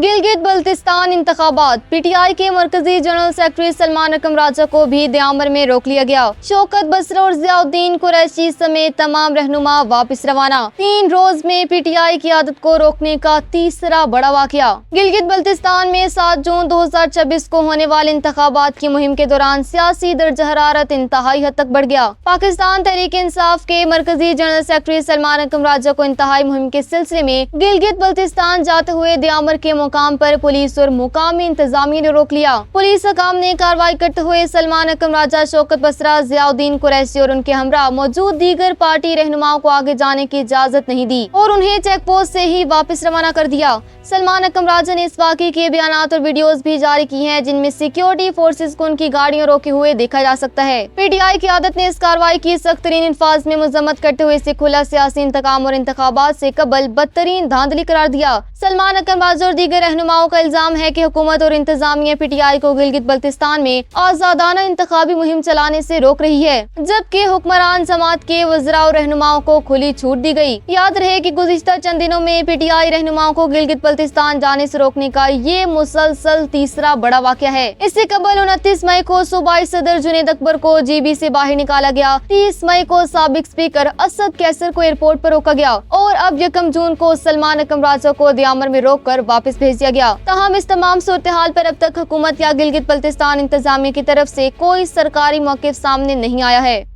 गिलगित बल्तिस्तान इंतखाबात, पीटीआई के मरकजी जनरल सेक्रेटरी सलमान अकरम राजा को भी दयामर में रोक लिया गया। शौकत बसरा और जियाउद्दीन कुरैशी समेत तमाम रहनुमा वापस रवाना। 3 रोज में पीटीआई की आदत को रोकने का तीसरा बड़ा वाकया। गिलगित बल्तिस्तान में 7 जून 2026 को होने वाले इंतखाबात की मुहिम के दौरान सियासी दर्जा हरारत इंतहाई हद तक बढ़ गया। पाकिस्तान तहरीक इंसाफ के मरकजी जनरल सेक्रेटरी सलमान अकरम राजा को इंतहाई मुहिम के सिलसिले में गिलगित बल्तिस्तान जाते हुए दयामर के मुकाम पर पुलिस और मुकामी इंतजामिया ने रोक लिया। पुलिस हकाम ने कार्रवाई करते हुए सलमान अकरम राजा, शौकत बसरा, जियाउद्दीन कुरैशी और उनके हमरा मौजूद दीगर पार्टी रहनुमाओं को आगे जाने की इजाजत नहीं दी और उन्हें चेक पोस्ट से ही वापस रवाना कर दिया। सलमान अकरम राजा ने इस वाक़े के बयानात और वीडियोस भी जारी की हैं, जिनमें सिक्योरिटी फोर्सेस को उनकी गाड़ियां रोके हुए देखा जा सकता है। पीटीआई की आदत ने इस कार्रवाई की सख्त तरीन अल्फाज में मजम्मत करते हुए इसे खुला सियासी इंतकाम और इंतखाबात से कबल बदतरीन धांधली करार दिया। सलमान अकरम राजा और दीगर रहनुमाओं का इल्जाम है कि हुकूमत और इंतजामिया पीटीआई को गिलगित बल्तिस्तान में आजादाना इंतखाबी मुहिम चलाने से रोक रही है, जबकि हुक्मरान जमात के वज़रा और रहनुमाओं को खुली छूट दी गई। याद रहे कि गुज़िश्ता चंद दिनों में पीटीआई रहनुमाओं को गिलगित बल्तिस्तान जाने से रोकने का ये मुसलसल तीसरा बड़ा वाकया है। इससे कबल 29 मई को सूबाई सदर जुनैद अकबर को जीबी से बाहर निकाला गया। 30 मई को साबिक स्पीकर असद कैसर को एयरपोर्ट पर रोका गया और अब 1 जून को सलमान अकरम राजा को दयामर में रोककर वापस भेज दिया गया। तमाम इस तमाम सूरत हाल पर अब तक हुकूमत या गिलगित बल्तिस्तान इंतजामिया की तरफ से कोई सरकारी मौक़िफ़ सामने नहीं आया है।